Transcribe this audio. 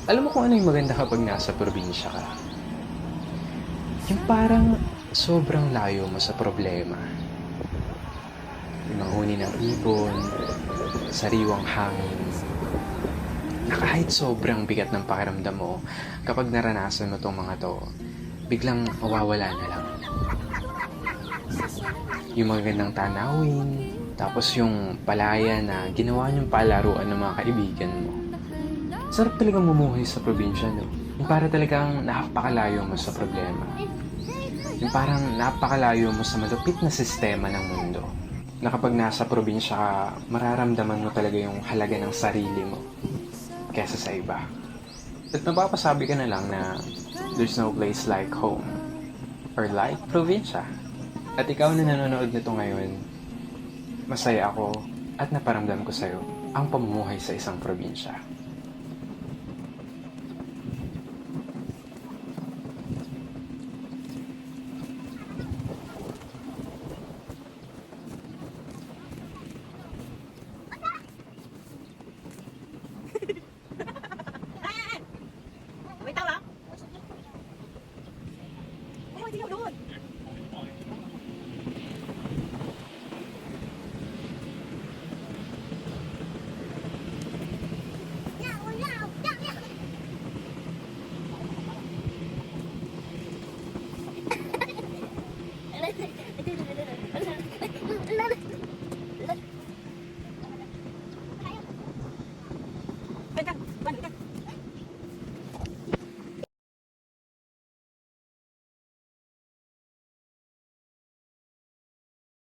Alam mo kung ano yung maganda kapag nasa probinsya ka? Yung parang sobrang layo mo sa problema. Yung manghuni ng ibon, sariwang hangin, na kahit sobrang bigat ng pakiramdam mo, kapag naranasan mo tong mga to, biglang mawawala na lang. Yung magandang tanawin, tapos yung palaya na ginawa niyong palaruan ng mga kaibigan mo. Sarap talagang mumuhay sa probinsya, no? Yung para talagang napakalayo mo sa problema. Yung parang napakalayo mo sa malupit na sistema ng mundo. Na kapag nasa probinsya ka, mararamdaman mo talaga yung halaga ng sarili mo kesa sa iba. At mapapasabi ka na lang na there's no place like home or like probinsya. At ikaw na nanonood nito ngayon, masaya ako at naparamdam ko sa'yo ang pamumuhay sa isang probinsya.